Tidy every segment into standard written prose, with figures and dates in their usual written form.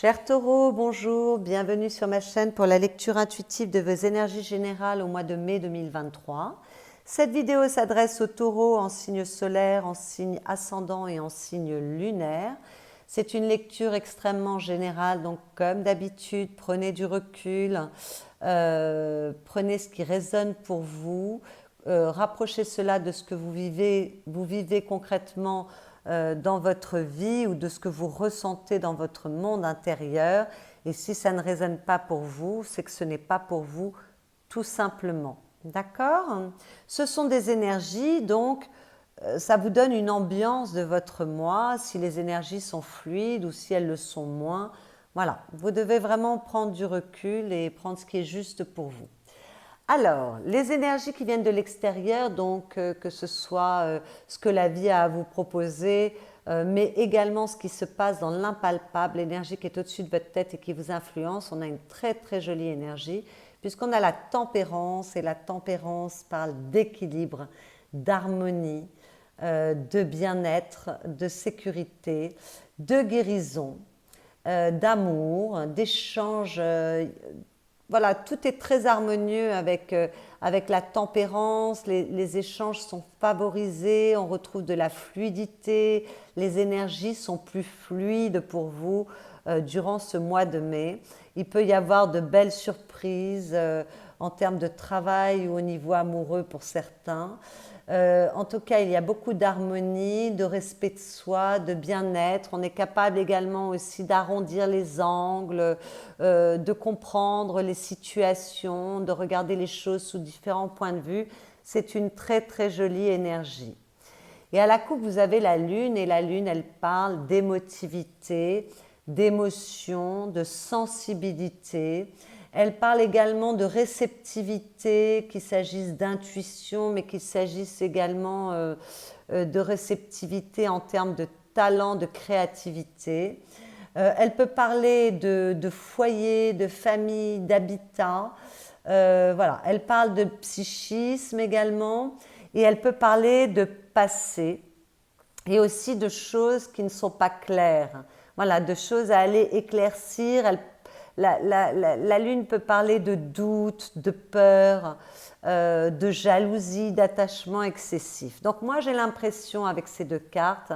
Chers taureaux, bonjour, bienvenue sur ma chaîne pour la lecture intuitive de vos énergies générales au mois de mai 2023. Cette vidéo s'adresse aux taureaux en signe solaire, en signe ascendant et en signe lunaire. C'est une lecture extrêmement générale, donc comme d'habitude, prenez du recul, prenez ce qui résonne pour vous, rapprochez cela de ce que vous vivez concrètement dans votre vie ou de ce que vous ressentez dans votre monde intérieur. Et si ça ne résonne pas pour vous, c'est que ce n'est pas pour vous tout simplement. D'accord? Ce sont des énergies, donc ça vous donne une ambiance de votre moi, si les énergies sont fluides ou si elles le sont moins. Voilà, vous devez vraiment prendre du recul et prendre ce qui est juste pour vous. Alors, les énergies qui viennent de l'extérieur, donc que ce soit ce que la vie a à vous proposer, mais également ce qui se passe dans l'impalpable, l'énergie qui est au-dessus de votre tête et qui vous influence, on a une très très jolie énergie, puisqu'on a la tempérance, et la tempérance parle d'équilibre, d'harmonie, de bien-être, de sécurité, de guérison, d'amour, d'échange. Voilà, tout est très harmonieux avec la tempérance, les échanges sont favorisés, on retrouve de la fluidité, les énergies sont plus fluides pour vous durant ce mois de mai. Il peut y avoir de belles surprises en termes de travail ou au niveau amoureux pour certains. En tout cas, il y a beaucoup d'harmonie, de respect de soi, de bien-être. On est capable également aussi d'arrondir les angles, de comprendre les situations, de regarder les choses sous différents points de vue. C'est une très très jolie énergie. Et à la coupe, vous avez la lune, et la lune, elle parle d'émotivité, d'émotion, de sensibilité. Elle parle également de réceptivité, qu'il s'agisse d'intuition, mais qu'il s'agisse également de réceptivité en termes de talent, de créativité. Elle peut parler de foyer, de famille, d'habitat. Voilà. Elle parle de psychisme également, et elle peut parler de passé et aussi de choses qui ne sont pas claires. Voilà, de choses à aller éclaircir. La lune peut parler de doute, de peur, de jalousie, d'attachement excessif. Donc moi j'ai l'impression avec ces deux cartes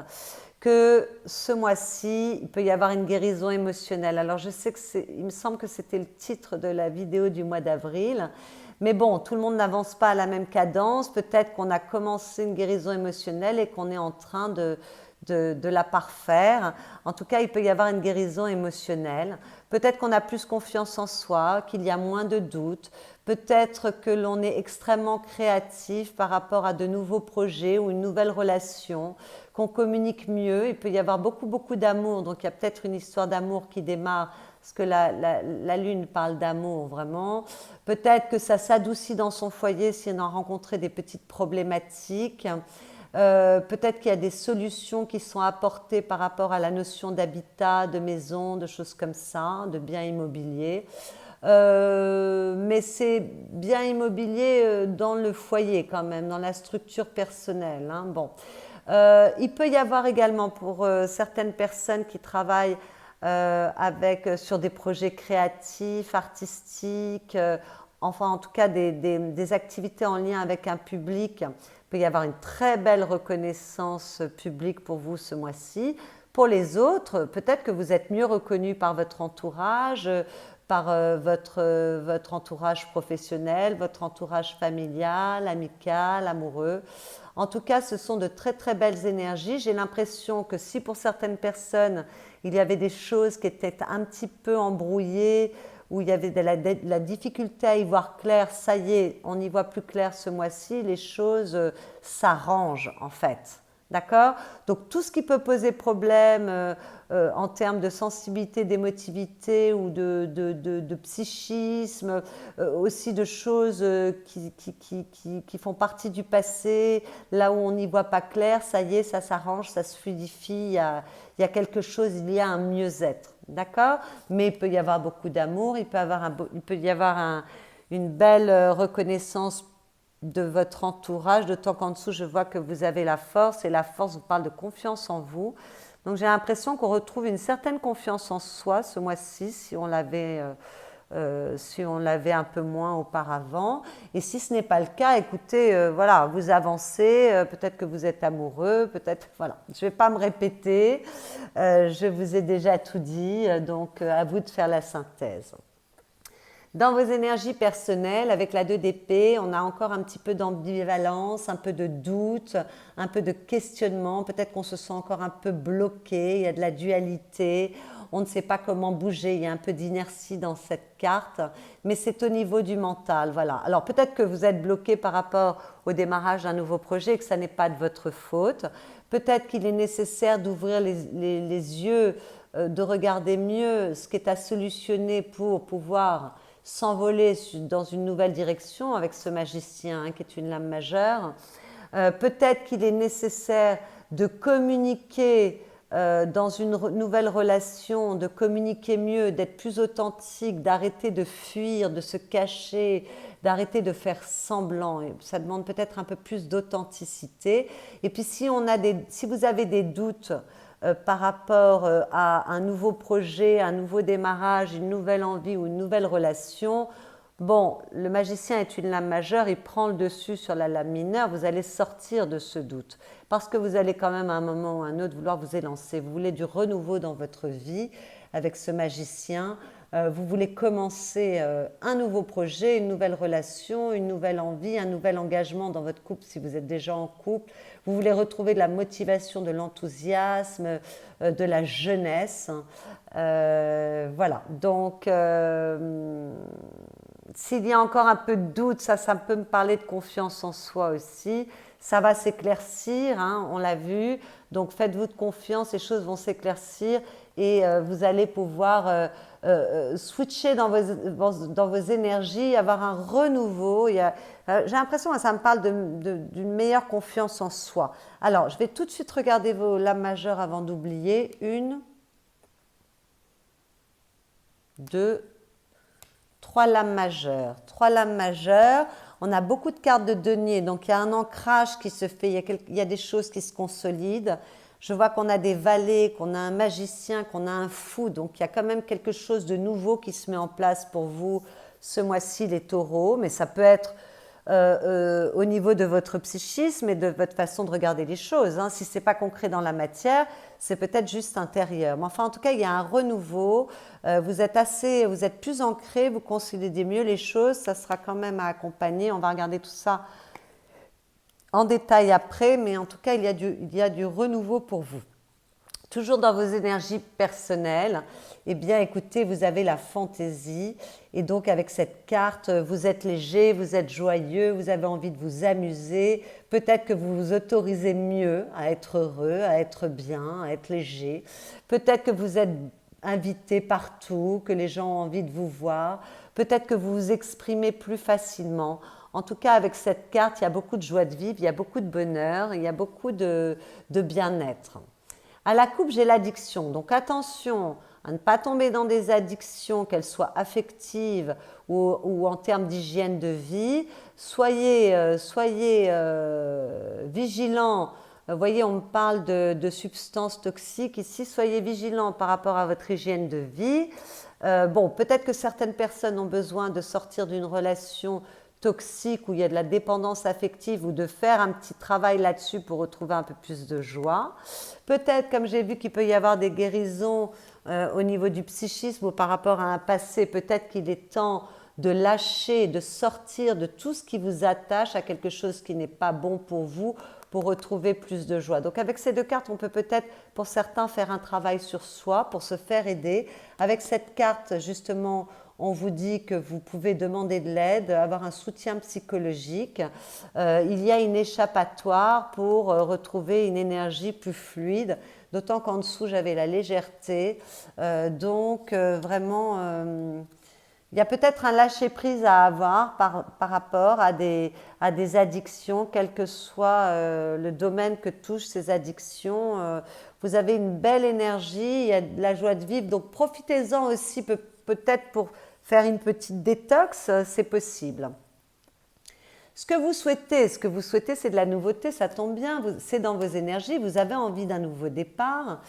que ce mois-ci, il peut y avoir une guérison émotionnelle. Alors je sais que il me semble que c'était le titre de la vidéo du mois d'avril, mais bon, tout le monde n'avance pas à la même cadence. Peut-être qu'on a commencé une guérison émotionnelle et qu'on est en train de la parfaire. En tout cas, il peut y avoir une guérison émotionnelle. Peut-être qu'on a plus confiance en soi, qu'il y a moins de doutes. Peut-être que l'on est extrêmement créatif par rapport à de nouveaux projets ou une nouvelle relation, qu'on communique mieux. Il peut y avoir beaucoup, beaucoup d'amour. Donc, il y a peut-être une histoire d'amour qui démarre, parce que la lune parle d'amour vraiment. Peut-être que ça s'adoucit dans son foyer si on a rencontré des petites problématiques. Peut-être qu'il y a des solutions qui sont apportées par rapport à la notion d'habitat, de maison, de choses comme ça, de biens immobiliers. Mais c'est bien immobilier dans le foyer quand même, dans la structure personnelle. Hein. Bon. Il peut y avoir également pour certaines personnes qui travaillent sur des projets créatifs, artistiques, enfin en tout cas des activités en lien avec un public. Il peut y avoir une très belle reconnaissance publique pour vous ce mois-ci. Pour les autres, peut-être que vous êtes mieux reconnu par votre entourage, par votre entourage professionnel, votre entourage familial, amical, amoureux. En tout cas, ce sont de très très belles énergies. J'ai l'impression que si pour certaines personnes, il y avait des choses qui étaient un petit peu embrouillées, où il y avait de la difficulté à y voir clair, ça y est, on y voit plus clair ce mois-ci, les choses s'arrangent en fait. D'accord? Donc tout ce qui peut poser problème en termes de sensibilité, d'émotivité ou de psychisme, aussi de choses qui font partie du passé, là où on n'y voit pas clair, ça y est, ça s'arrange, ça se fluidifie, il y a quelque chose, il y a un mieux-être. D'accord? Mais il peut y avoir beaucoup d'amour, il peut y avoir une belle reconnaissance de votre entourage, d'autant qu'en dessous, je vois que vous avez la force, et la force vous parle de confiance en vous. Donc j'ai l'impression qu'on retrouve une certaine confiance en soi ce mois-ci, si on l'avait un peu moins auparavant. Et si ce n'est pas le cas, écoutez, voilà, vous avancez, peut-être que vous êtes amoureux, peut-être, voilà. Je ne vais pas me répéter, je vous ai déjà tout dit, donc à vous de faire la synthèse. Dans vos énergies personnelles, avec la 2 d'épée, on a encore un petit peu d'ambivalence, un peu de doute, un peu de questionnement. Peut-être qu'on se sent encore un peu bloqué, il y a de la dualité, on ne sait pas comment bouger, il y a un peu d'inertie dans cette carte, mais c'est au niveau du mental, voilà. Alors peut-être que vous êtes bloqué par rapport au démarrage d'un nouveau projet et que ça n'est pas de votre faute. Peut-être qu'il est nécessaire d'ouvrir les yeux, de regarder mieux ce qui est à solutionner pour pouvoir s'envoler dans une nouvelle direction avec ce magicien qui est une lame majeure. Peut-être qu'il est nécessaire de communiquer dans une nouvelle relation, de communiquer mieux, d'être plus authentique, d'arrêter de fuir, de se cacher, d'arrêter de faire semblant. Et ça demande peut-être un peu plus d'authenticité. Et puis si vous avez des doutes par rapport à un nouveau projet, un nouveau démarrage, une nouvelle envie ou une nouvelle relation, bon, le magicien est une lame majeure, il prend le dessus sur la lame mineure, vous allez sortir de ce doute. Parce que vous allez quand même à un moment ou à un autre vouloir vous élancer, vous voulez du renouveau dans votre vie avec ce magicien, vous voulez commencer un nouveau projet, une nouvelle relation, une nouvelle envie, un nouvel engagement dans votre couple si vous êtes déjà en couple. Vous voulez retrouver de la motivation, de l'enthousiasme, de la jeunesse. Voilà, donc s'il y a encore un peu de doute, ça peut me parler de confiance en soi aussi. Ça va s'éclaircir, hein, on l'a vu. Donc faites-vous de confiance, les choses vont s'éclaircir et vous allez pouvoir switcher dans vos énergies, avoir un renouveau. J'ai l'impression que ça me parle d'une meilleure confiance en soi. Alors, je vais tout de suite regarder vos lames majeures avant d'oublier. 1, 2, 3 lames majeures. 3 lames majeures. On a beaucoup de cartes de denier, donc il y a un ancrage qui se fait, il y a des choses qui se consolident. Je vois qu'on a des valets, qu'on a un magicien, qu'on a un fou, donc il y a quand même quelque chose de nouveau qui se met en place pour vous ce mois-ci, les taureaux, mais ça peut être au niveau de votre psychisme et de votre façon de regarder les choses. Hein. Si ce n'est pas concret dans la matière, c'est peut-être juste intérieur. Mais enfin, en tout cas, il y a un renouveau. Vous êtes plus ancré, vous consolidez mieux les choses. Ça sera quand même à accompagner. On va regarder tout ça en détail après, mais en tout cas, il y a du renouveau pour vous. Toujours dans vos énergies personnelles, eh bien écoutez, vous avez la fantaisie et donc avec cette carte, vous êtes léger, vous êtes joyeux, vous avez envie de vous amuser, peut-être que vous vous autorisez mieux à être heureux, à être bien, à être léger, peut-être que vous êtes invité partout, que les gens ont envie de vous voir, peut-être que vous vous exprimez plus facilement. En tout cas, avec cette carte, il y a beaucoup de joie de vivre, il y a beaucoup de bonheur, il y a beaucoup de bien-être. À la coupe, j'ai l'addiction. Donc attention à ne pas tomber dans des addictions, qu'elles soient affectives ou en termes d'hygiène de vie. Soyez vigilants. Vous voyez, on me parle de substances toxiques. Ici, soyez vigilants par rapport à votre hygiène de vie. Bon, peut-être que certaines personnes ont besoin de sortir d'une relation toxique où il y a de la dépendance affective ou de faire un petit travail là-dessus pour retrouver un peu plus de joie. Peut-être, comme j'ai vu qu'il peut y avoir des guérisons au niveau du psychisme ou par rapport à un passé, peut-être qu'il est temps de lâcher, de sortir de tout ce qui vous attache à quelque chose qui n'est pas bon pour vous pour retrouver plus de joie. Donc avec ces 2 cartes, on peut peut-être pour certains faire un travail sur soi pour se faire aider. Avec cette carte, justement, on vous dit que vous pouvez demander de l'aide, avoir un soutien psychologique. Il y a une échappatoire pour retrouver une énergie plus fluide, d'autant qu'en dessous, j'avais la légèreté. Vraiment, il y a peut-être un lâcher-prise à avoir par rapport à des addictions, quel que soit le domaine que touchent ces addictions. Vous avez une belle énergie, il y a de la joie de vivre, donc profitez-en aussi peut-être pour faire une petite détox, c'est possible. Ce que vous souhaitez, c'est de la nouveauté, ça tombe bien, c'est dans vos énergies, vous avez envie d'un nouveau départ.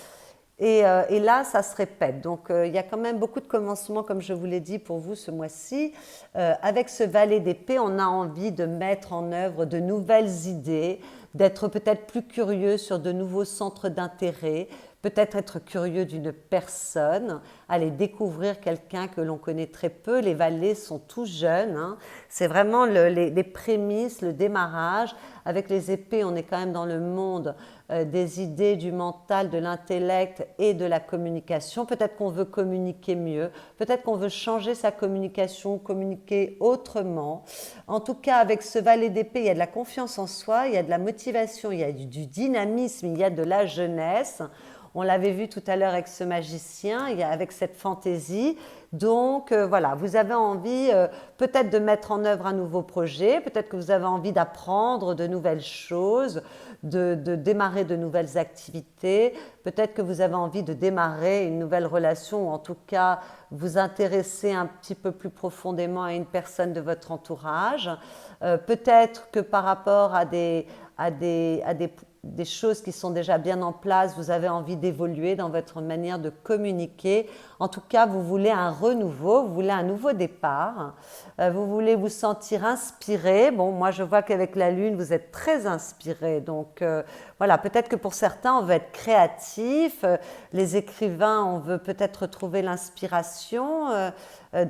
Et là, ça se répète. Donc, il y a quand même beaucoup de commencements, comme je vous l'ai dit, pour vous ce mois-ci. Avec ce valet d'épée, on a envie de mettre en œuvre de nouvelles idées, d'être peut-être plus curieux sur de nouveaux centres d'intérêt, peut-être être curieux d'une personne, aller découvrir quelqu'un que l'on connaît très peu. Les valets sont tout jeunes, hein. C'est vraiment les prémices, le démarrage. Avec les épées, on est quand même dans le monde des idées, du mental, de l'intellect et de la communication. Peut-être qu'on veut communiquer mieux, peut-être qu'on veut changer sa communication, communiquer autrement. En tout cas, avec ce valet d'épée, il y a de la confiance en soi, il y a de la motivation, il y a du dynamisme, il y a de la jeunesse. On l'avait vu tout à l'heure avec ce magicien, avec cette fantaisie. Donc voilà, vous avez envie peut-être de mettre en œuvre un nouveau projet, peut-être que vous avez envie d'apprendre de nouvelles choses, de démarrer de nouvelles activités, peut-être que vous avez envie de démarrer une nouvelle relation ou en tout cas vous intéresser un petit peu plus profondément à une personne de votre entourage. Peut-être que par rapport à des choses qui sont déjà bien en place, vous avez envie d'évoluer dans votre manière de communiquer. En tout cas, vous voulez un renouveau, vous voulez un nouveau départ, vous voulez vous sentir inspiré. Bon, moi je vois qu'avec la Lune, vous êtes très inspiré. Donc voilà, peut-être que pour certains, on veut être créatif. Les écrivains, on veut peut-être trouver l'inspiration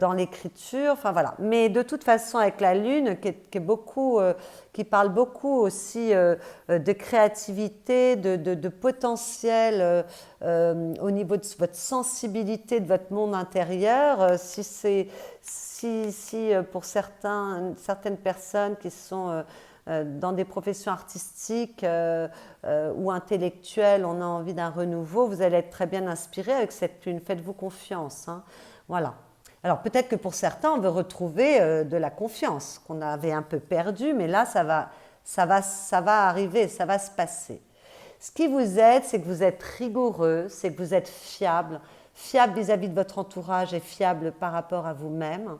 dans l'écriture. Enfin voilà. Mais de toute façon, avec la Lune, qui parle beaucoup aussi de créativité, de potentiel au niveau de votre sensibilité, de votre monde intérieur. Si pour certaines personnes qui sont dans des professions artistiques ou intellectuelles, on a envie d'un renouveau, vous allez être très bien inspiré avec cette lune. Faites-vous confiance, hein. Voilà. Alors peut-être que pour certains, on veut retrouver de la confiance qu'on avait un peu perdue, mais là, ça va arriver, ça va se passer. Ce qui vous aide, c'est que vous êtes rigoureux, c'est que vous êtes fiable vis-à-vis de votre entourage et fiable par rapport à vous-même.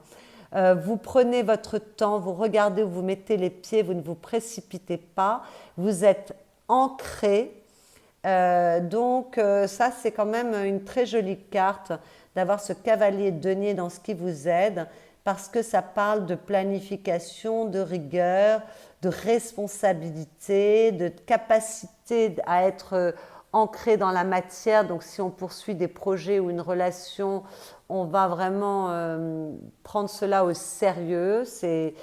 Vous prenez votre temps, vous regardez où vous mettez les pieds, vous ne vous précipitez pas, vous êtes ancré. Donc ça, c'est quand même une très jolie carte d'avoir ce cavalier de denier dans ce qui vous aide, parce que ça parle de planification, de rigueur, de responsabilité, de capacité à être ancré dans la matière. Donc si on poursuit des projets ou une relation, on va vraiment prendre cela au sérieux. C'est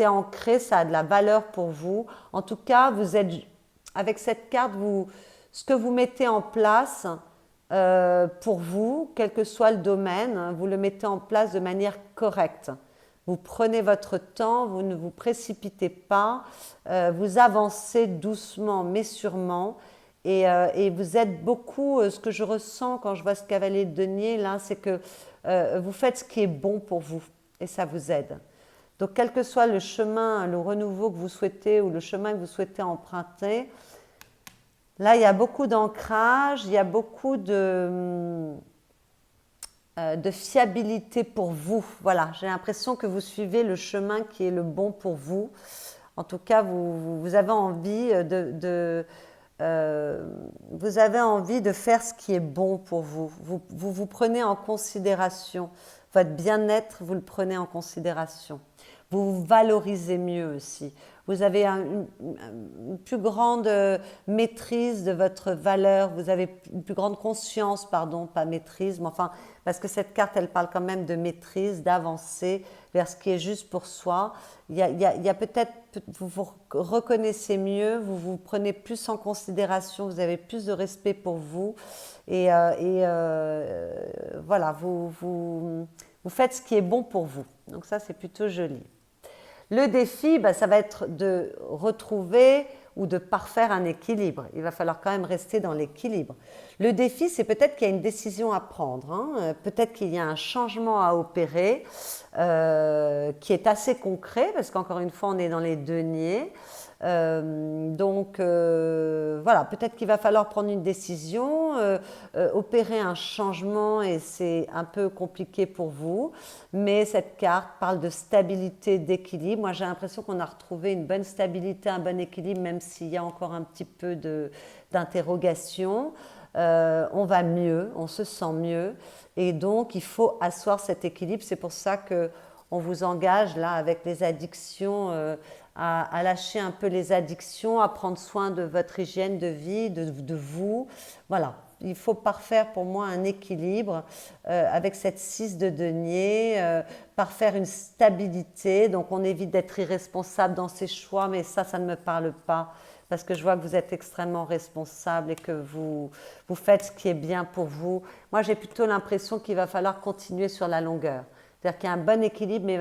ancré, ça a de la valeur pour vous. En tout cas, vous êtes, avec cette carte, ce que vous mettez en place pour vous, quel que soit le domaine, vous le mettez en place de manière correcte. Vous prenez votre temps, vous ne vous précipitez pas, vous avancez doucement mais sûrement. Et vous êtes beaucoup, ce que je ressens quand je vois ce cavalier de denier là, c'est que vous faites ce qui est bon pour vous et ça vous aide. Donc quel que soit le chemin, le renouveau que vous souhaitez ou le chemin que vous souhaitez emprunter, là il y a beaucoup d'ancrage, il y a beaucoup de fiabilité pour vous. Voilà, j'ai l'impression que vous suivez le chemin qui est le bon pour vous. En tout cas, vous avez envie vous avez envie de faire ce qui est bon pour vous. Vous prenez en considération votre bien-être, vous le prenez en considération. Vous vous valorisez mieux aussi. Vous avez une plus grande maîtrise de votre valeur, vous avez une plus grande conscience, pardon, pas maîtrise, mais enfin, parce que cette carte, elle parle quand même de maîtrise, d'avancer vers ce qui est juste pour soi. Il y a peut-être, vous vous reconnaissez mieux, vous vous prenez plus en considération, vous avez plus de respect pour vous, et voilà, vous faites ce qui est bon pour vous. Donc ça, c'est plutôt joli. Le défi, ça va être de retrouver ou de parfaire un équilibre. Il va falloir quand même rester dans l'équilibre. Le défi, c'est peut-être qu'il y a une décision à prendre, hein. Peut-être qu'il y a un changement à opérer qui est assez concret, parce qu'encore une fois, on est dans les deniers. Donc voilà, peut-être qu'il va falloir prendre une décision, opérer un changement, et c'est un peu compliqué pour vous, mais cette carte parle de stabilité, d'équilibre. Moi j'ai l'impression qu'on a retrouvé une bonne stabilité, un bon équilibre, même s'il y a encore un petit peu d'interrogation. on va mieux, on se sent mieux. Et donc, il faut asseoir cet équilibre. C'est pour ça qu'on vous engage là avec les addictions à lâcher un peu les addictions, à prendre soin de votre hygiène de vie, de vous. Voilà, il faut parfaire pour moi un équilibre avec cette 6 de denier, parfaire une stabilité. Donc on évite d'être irresponsable dans ses choix, mais ça ne me parle pas parce que je vois que vous êtes extrêmement responsable et que vous faites ce qui est bien pour vous. Moi, j'ai plutôt l'impression qu'il va falloir continuer sur la longueur. C'est-à-dire qu'il y a un bon équilibre, mais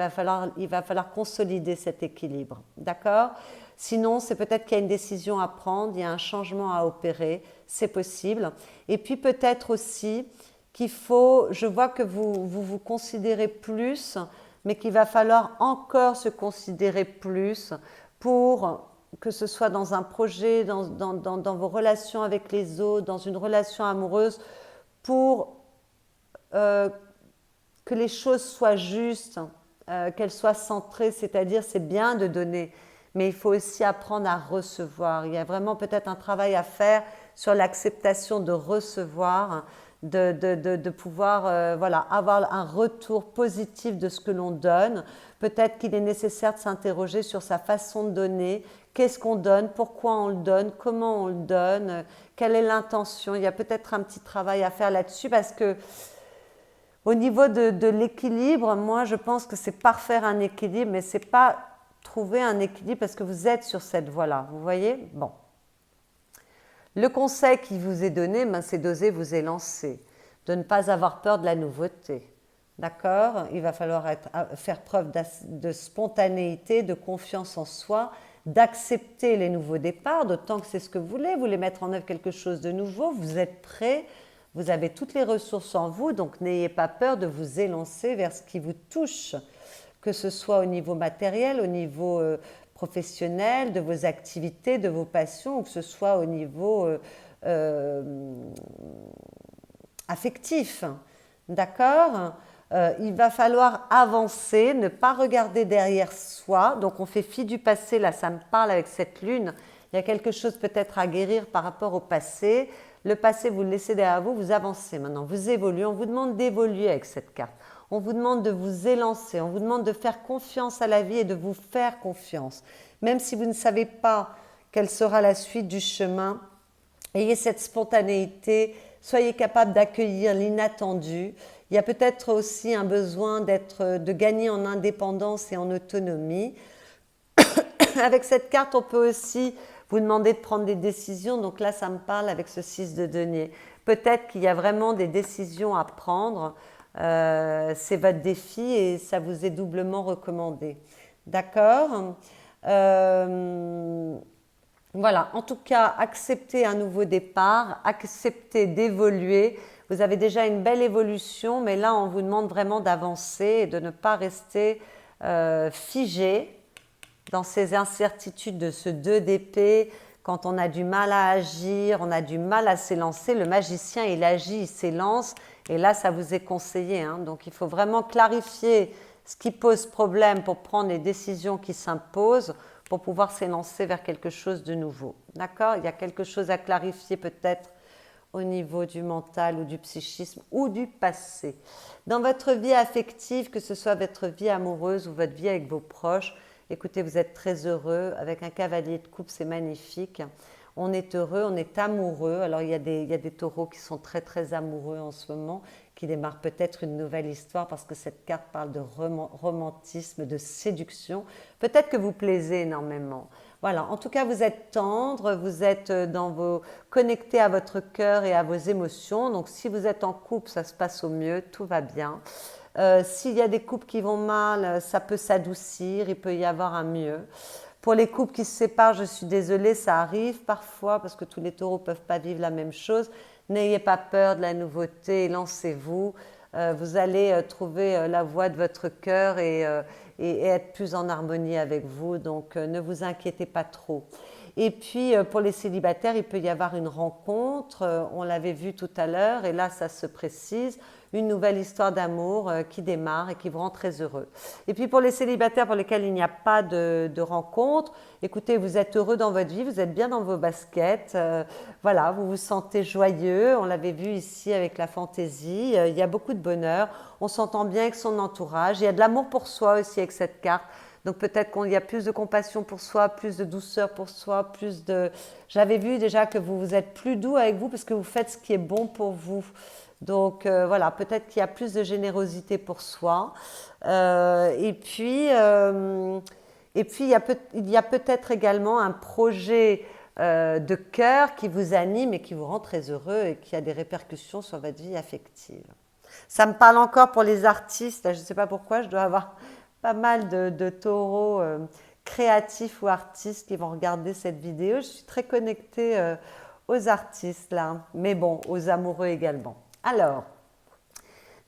il va falloir consolider cet équilibre. D'accord? Sinon, c'est peut-être qu'il y a une décision à prendre, il y a un changement à opérer, c'est possible. Et puis peut-être aussi qu'il faut, je vois que vous considérez plus, mais qu'il va falloir encore se considérer plus pour que ce soit dans un projet, dans vos relations avec les autres, dans une relation amoureuse, pour que les choses soient justes, qu'elles soient centrées, c'est-à-dire c'est bien de donner, mais il faut aussi apprendre à recevoir. Il y a vraiment peut-être un travail à faire sur l'acceptation de recevoir, de pouvoir voilà, avoir un retour positif de ce que l'on donne. Peut-être qu'il est nécessaire de s'interroger sur sa façon de donner, qu'est-ce qu'on donne, pourquoi on le donne, comment on le donne, quelle est l'intention. Il y a peut-être un petit travail à faire là-dessus parce que au niveau de l'équilibre, moi je pense que c'est parfaire un équilibre, mais ce n'est pas trouver un équilibre parce que vous êtes sur cette voie-là. Vous voyez? Bon. Le conseil qui vous est donné, ben, c'est d'oser vous élancer, de ne pas avoir peur de la nouveauté. D'accord? Il va falloir faire preuve de spontanéité, de confiance en soi, d'accepter les nouveaux départs, d'autant que c'est ce que vous voulez mettre en œuvre quelque chose de nouveau, vous êtes prêt, vous avez toutes les ressources en vous, donc n'ayez pas peur de vous élancer vers ce qui vous touche, que ce soit au niveau matériel, au niveau professionnel, de vos activités, de vos passions, ou que ce soit au niveau affectif. D'accord? Il va falloir avancer, ne pas regarder derrière soi. Donc on fait fi du passé, là ça me parle avec cette lune. Il y a quelque chose peut-être à guérir par rapport au passé. Le passé, vous le laissez derrière vous, vous avancez maintenant, vous évoluez. On vous demande d'évoluer avec cette carte. On vous demande de vous élancer, on vous demande de faire confiance à la vie et de vous faire confiance. Même si vous ne savez pas quelle sera la suite du chemin, ayez cette spontanéité, soyez capable d'accueillir l'inattendu. Il y a peut-être aussi un besoin de gagner en indépendance et en autonomie. Avec cette carte, on peut aussi vous demander de prendre des décisions. Donc là, ça me parle avec ce 6 de denier. Peut-être qu'il y a vraiment des décisions à prendre. C'est votre défi et ça vous est doublement recommandé. D'accord? Voilà, en tout cas, acceptez un nouveau départ, acceptez d'évoluer. Vous avez déjà une belle évolution, mais là, on vous demande vraiment d'avancer et de ne pas rester figé dans ces incertitudes de ce 2 d'épée. Quand on a du mal à agir, on a du mal à s'élancer, le magicien, il agit, il s'élance, et là, ça vous est conseillé. Hein. Donc, il faut vraiment clarifier ce qui pose problème pour prendre les décisions qui s'imposent, pour pouvoir s'élancer vers quelque chose de nouveau. D'accord? Il y a quelque chose à clarifier peut-être au niveau du mental ou du psychisme ou du passé. Dans votre vie affective, que ce soit votre vie amoureuse ou votre vie avec vos proches, écoutez, vous êtes très heureux. Avec un cavalier de coupe, c'est magnifique. On est heureux, on est amoureux. Alors, il y a des taureaux qui sont très, très amoureux en ce moment, qui démarrent peut-être une nouvelle histoire parce que cette carte parle de romantisme, de séduction. Peut-être que vous plaisez énormément. Voilà, en tout cas, vous êtes tendre, vous êtes connecté à votre cœur et à vos émotions. Donc, si vous êtes en couple, ça se passe au mieux, tout va bien. S'il y a des couples qui vont mal, ça peut s'adoucir, il peut y avoir un mieux. Pour les couples qui se séparent, je suis désolée, ça arrive parfois parce que tous les taureaux ne peuvent pas vivre la même chose. N'ayez pas peur de la nouveauté, lancez-vous. Vous allez trouver la voie de votre cœur et être plus en harmonie avec vous. Donc, ne vous inquiétez pas trop. Et puis, pour les célibataires, il peut y avoir une rencontre. On l'avait vu tout à l'heure et là, ça se précise. une nouvelle histoire d'amour qui démarre et qui vous rend très heureux. Et puis pour les célibataires pour lesquels il n'y a pas de rencontre, écoutez, vous êtes heureux dans votre vie, vous êtes bien dans vos baskets, voilà, vous vous sentez joyeux, on l'avait vu ici avec la fantaisie, il y a beaucoup de bonheur, on s'entend bien avec son entourage, il y a de l'amour pour soi aussi avec cette carte. Donc peut-être qu'il y a plus de compassion pour soi, plus de douceur pour soi, plus de... J'avais vu déjà que vous êtes plus doux avec vous parce que vous faites ce qui est bon pour vous. Donc voilà, peut-être qu'il y a plus de générosité pour soi. Il y a peut-être également un projet de cœur qui vous anime et qui vous rend très heureux et qui a des répercussions sur votre vie affective. Ça me parle encore pour les artistes. Je ne sais pas pourquoi, je dois avoir pas mal de taureaux créatifs ou artistes qui vont regarder cette vidéo. Je suis très connectée aux artistes là, mais bon, aux amoureux également. Alors,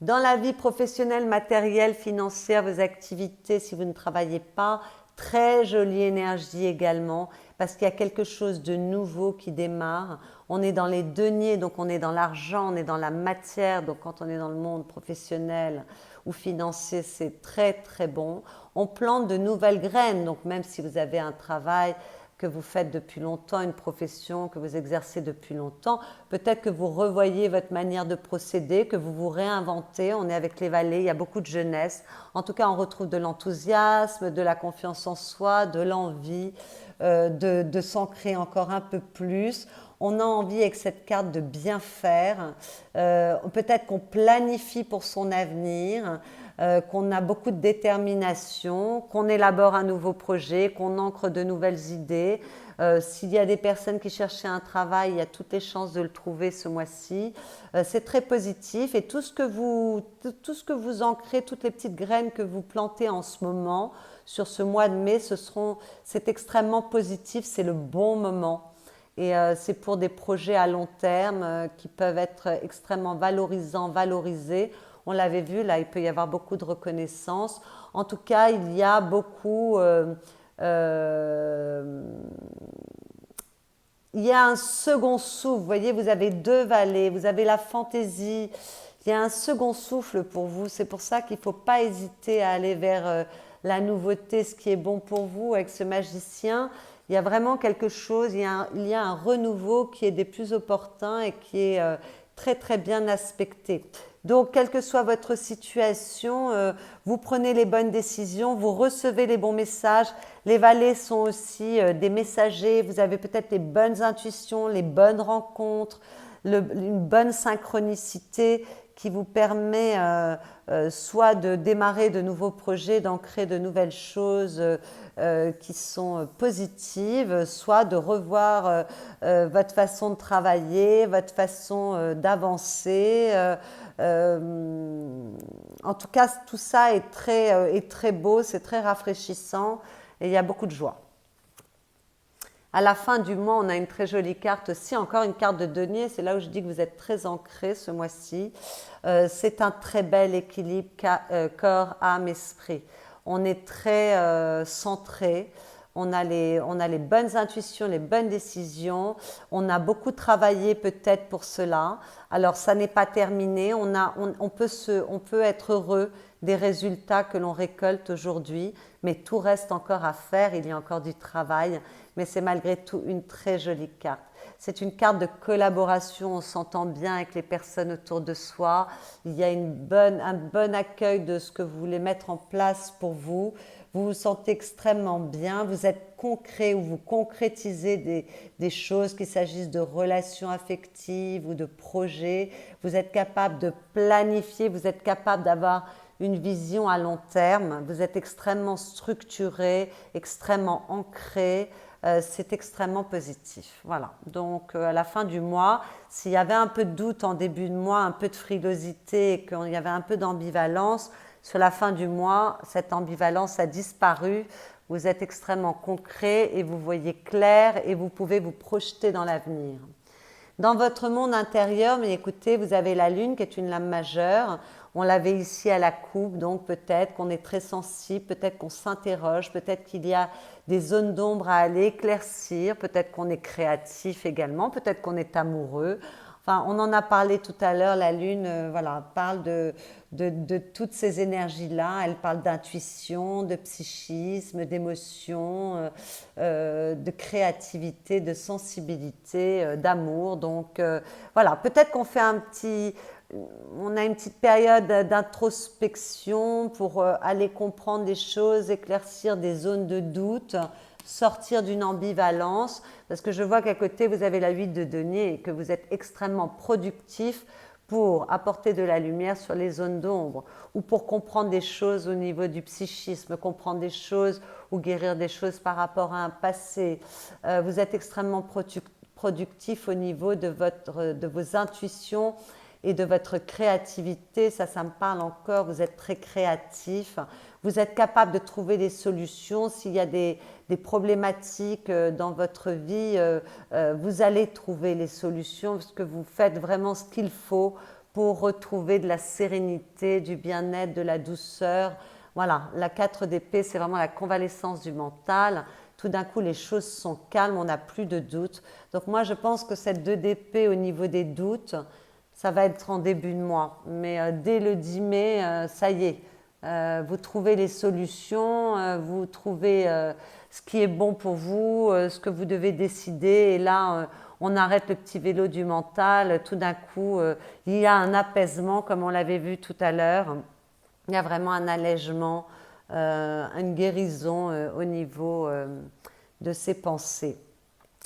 dans la vie professionnelle, matérielle, financière, vos activités, si vous ne travaillez pas, très jolie énergie également, parce qu'il y a quelque chose de nouveau qui démarre. On est dans les deniers, donc on est dans l'argent, on est dans la matière, donc quand on est dans le monde professionnel ou financier, c'est très très bon. On plante de nouvelles graines, donc même si vous avez un travail que vous faites depuis longtemps, une profession que vous exercez depuis longtemps, peut-être que vous revoyez votre manière de procéder, que vous vous réinventez. On est avec les Vallées, il y a beaucoup de jeunesse. En tout cas, on retrouve de l'enthousiasme, de la confiance en soi, de l'envie, de s'ancrer encore un peu plus. On a envie avec cette carte de bien faire. Peut-être qu'on planifie pour son avenir. Qu'on a beaucoup de détermination, qu'on élabore un nouveau projet, qu'on ancre de nouvelles idées. S'il y a des personnes qui cherchaient un travail, il y a toutes les chances de le trouver ce mois-ci. C'est très positif et tout ce que vous ancrez, toutes les petites graines que vous plantez en ce moment, sur ce mois de mai, c'est extrêmement positif, c'est le bon moment. Et c'est pour des projets à long terme qui peuvent être extrêmement valorisants, valorisés. On l'avait vu, là, il peut y avoir beaucoup de reconnaissance. En tout cas, il y a beaucoup... il y a un second souffle. Vous voyez, vous avez deux vallées, vous avez la fantaisie. Il y a un second souffle pour vous. C'est pour ça qu'il ne faut pas hésiter à aller vers la nouveauté, ce qui est bon pour vous avec ce magicien. Il y a vraiment quelque chose, il y a un renouveau qui est des plus opportuns et qui est très très bien aspecté. Donc, quelle que soit votre situation, vous prenez les bonnes décisions, vous recevez les bons messages. Les Vallées sont aussi des messagers. Vous avez peut-être les bonnes intuitions, les bonnes rencontres, une bonne synchronicité qui vous permet soit de démarrer de nouveaux projets, d'ancrer de nouvelles choses qui sont positives, soit de revoir votre façon de travailler, votre façon d'avancer. En tout cas, tout ça est très beau, c'est très rafraîchissant et il y a beaucoup de joie. À la fin du mois, on a une très jolie carte aussi, encore une carte de denier. C'est là où je dis que vous êtes très ancré ce mois-ci. C'est un très bel équilibre corps, âme, esprit. On est très centré. On a les bonnes intuitions, les bonnes décisions. On a beaucoup travaillé peut-être pour cela. Alors, ça n'est pas terminé. On peut être heureux des résultats que l'on récolte aujourd'hui, mais tout reste encore à faire. Il y a encore du travail, mais c'est malgré tout une très jolie carte. C'est une carte de collaboration, on s'entend bien avec les personnes autour de soi. Il y a un bon accueil de ce que vous voulez mettre en place pour vous. Vous vous sentez extrêmement bien, vous êtes concret ou vous concrétisez des choses, qu'il s'agisse de relations affectives ou de projets. Vous êtes capable de planifier, vous êtes capable d'avoir une vision à long terme. Vous êtes extrêmement structuré, extrêmement ancré. C'est extrêmement positif. Voilà. Donc, à la fin du mois, s'il y avait un peu de doute en début de mois, un peu de frilosité et qu'il y avait un peu d'ambivalence, sur la fin du mois, cette ambivalence a disparu. Vous êtes extrêmement concret et vous voyez clair et vous pouvez vous projeter dans l'avenir. Dans votre monde intérieur, mais écoutez, vous avez la Lune qui est une lame majeure. On l'avait ici à la coupe, donc peut-être qu'on est très sensible, peut-être qu'on s'interroge, peut-être qu'il y a des zones d'ombre à aller éclaircir, peut-être qu'on est créatif également, peut-être qu'on est amoureux. Enfin, on en a parlé tout à l'heure, la Lune, voilà, parle de toutes ces énergies-là. Elle parle d'intuition, de psychisme, d'émotion, de créativité, de sensibilité, d'amour. Donc, voilà, peut-être qu'on fait on a une petite période d'introspection pour aller comprendre des choses, éclaircir des zones de doute, sortir d'une ambivalence, parce que je vois qu'à côté, vous avez la 8 de denier et que vous êtes extrêmement productif pour apporter de la lumière sur les zones d'ombre ou pour comprendre des choses au niveau du psychisme, comprendre des choses ou guérir des choses par rapport à un passé. Vous êtes extrêmement productif au niveau de vos intuitions et de votre créativité. Ça me parle encore. Vous êtes très créatif. Vous êtes capable de trouver des solutions. S'il y a des problématiques dans votre vie, vous allez trouver les solutions parce que vous faites vraiment ce qu'il faut pour retrouver de la sérénité, du bien-être, de la douceur. Voilà, la 4 d'épée, c'est vraiment la convalescence du mental. Tout d'un coup, les choses sont calmes, on n'a plus de doutes. Donc moi, je pense que cette 2 d'épée au niveau des doutes, ça va être en début de mois. Mais dès le 10 mai, ça y est, vous trouvez les solutions, vous trouvez ce qui est bon pour vous, ce que vous devez décider. Et là, on arrête le petit vélo du mental. Tout d'un coup, il y a un apaisement, comme on l'avait vu tout à l'heure. Il y a vraiment un allègement, une guérison au niveau de ses pensées.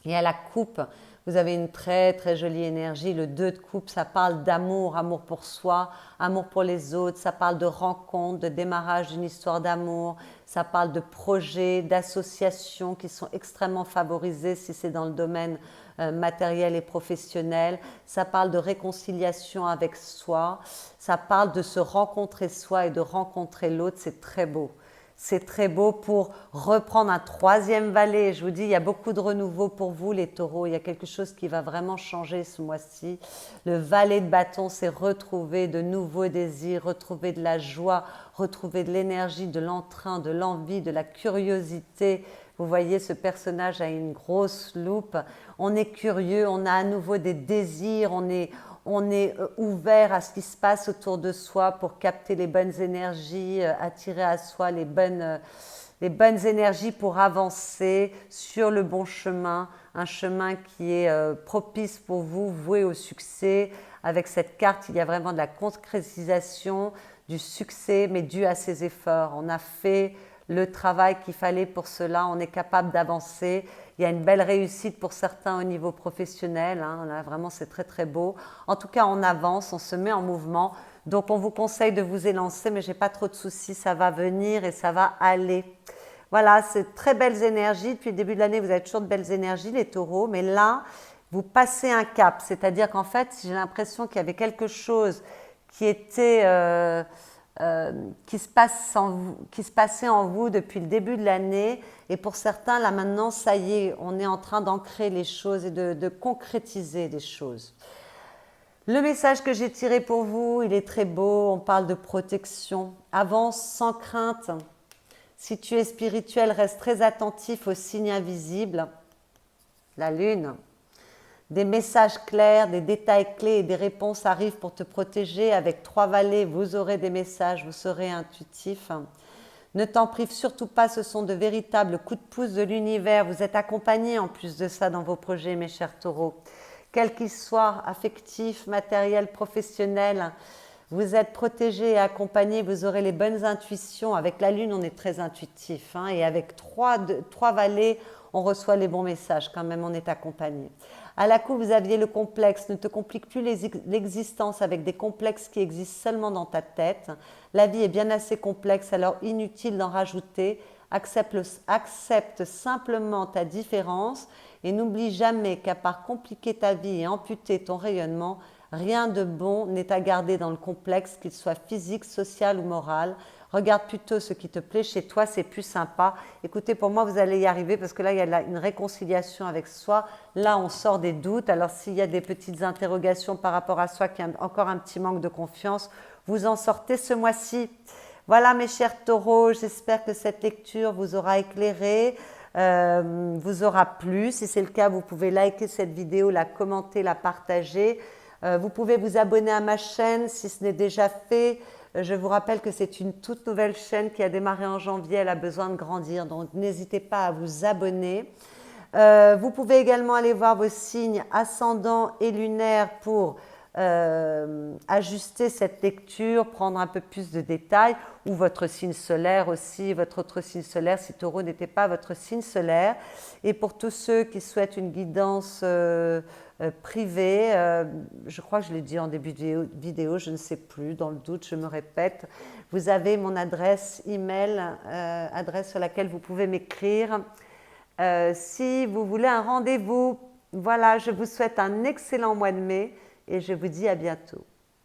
Et à la coupe, vous avez une très très jolie énergie. Le 2 de coupe, ça parle d'amour, amour pour soi, amour pour les autres. Ça parle de rencontre, de démarrage d'une histoire d'amour. Ça parle de projets, d'associations qui sont extrêmement favorisées si c'est dans le domaine matériel et professionnel. Ça parle de réconciliation avec soi. Ça parle de se rencontrer soi et de rencontrer l'autre. C'est très beau. C'est très beau pour reprendre un 3e valet. Je vous dis, il y a beaucoup de renouveau pour vous, les taureaux. Il y a quelque chose qui va vraiment changer ce mois-ci. Le valet de bâton, c'est retrouver de nouveaux désirs, retrouver de la joie, retrouver de l'énergie, de l'entrain, de l'envie, de la curiosité. Vous voyez, ce personnage a une grosse loupe. On est curieux, on a à nouveau des désirs, on est ouvert à ce qui se passe autour de soi pour capter les bonnes énergies, attirer à soi les bonnes énergies pour avancer sur le bon chemin, un chemin qui est propice pour vous, voué au succès. Avec cette carte, il y a vraiment de la concrétisation, du succès, mais dû à ses efforts. On a fait le travail qu'il fallait pour cela, on est capable d'avancer. Il y a une belle réussite pour certains au niveau professionnel, hein. Là, vraiment, c'est très très beau. En tout cas, on avance, on se met en mouvement. Donc, on vous conseille de vous élancer, mais je n'ai pas trop de soucis, ça va venir et ça va aller. Voilà, c'est très belles énergies. Depuis le début de l'année, vous avez toujours de belles énergies, les taureaux. Mais là, vous passez un cap. C'est-à-dire qu'en fait, j'ai l'impression qu'il y avait quelque chose qui était... qui se passait en vous depuis le début de l'année. Et pour certains, là maintenant, ça y est, on est en train d'ancrer les choses et de concrétiser des choses. Le message que j'ai tiré pour vous, il est très beau. On parle de protection. Avance sans crainte. Si tu es spirituel, reste très attentif aux signes invisibles. La lune. Des messages clairs, des détails clés et des réponses arrivent pour te protéger. Avec 3 valets, vous aurez des messages, vous serez intuitif. Ne t'en prive surtout pas, ce sont de véritables coups de pouce de l'univers. Vous êtes accompagnés en plus de ça dans vos projets, mes chers taureaux. Quels qu'ils soient, affectifs, matériels, professionnels, vous êtes protégés et accompagnés, vous aurez les bonnes intuitions. Avec la lune, on est très intuitif. Hein, et avec 3 valets, on reçoit les bons messages quand même, on est accompagné. À la coupe, vous aviez le complexe. Ne te complique plus l'existence avec des complexes qui existent seulement dans ta tête. La vie est bien assez complexe, alors inutile d'en rajouter. Accepte simplement ta différence et n'oublie jamais qu'à part compliquer ta vie et amputer ton rayonnement, rien de bon n'est à garder dans le complexe, qu'il soit physique, social ou moral. Regarde plutôt ce qui te plaît chez toi, c'est plus sympa. Écoutez, pour moi, vous allez y arriver parce que là, il y a une réconciliation avec soi. Là, on sort des doutes. Alors, s'il y a des petites interrogations par rapport à soi, qu'il y a encore un petit manque de confiance, vous en sortez ce mois-ci. Voilà, mes chers taureaux, j'espère que cette lecture vous aura éclairé, vous aura plu. Si c'est le cas, vous pouvez liker cette vidéo, la commenter, la partager. Vous pouvez vous abonner à ma chaîne si ce n'est déjà fait. Je vous rappelle que c'est une toute nouvelle chaîne qui a démarré en janvier, elle a besoin de grandir, donc n'hésitez pas à vous abonner. Vous pouvez également aller voir vos signes ascendants et lunaires pour ajuster cette lecture, prendre un peu plus de détails, ou votre signe solaire aussi, votre autre signe solaire si Taureau n'était pas votre signe solaire. Et pour tous ceux qui souhaitent une guidance privée, je crois que je l'ai dit en début de vidéo, je ne sais plus, dans le doute je me répète, vous avez mon adresse email, adresse sur laquelle vous pouvez m'écrire. Si vous voulez un rendez-vous, voilà, je vous souhaite un excellent mois de mai et je vous dis à bientôt.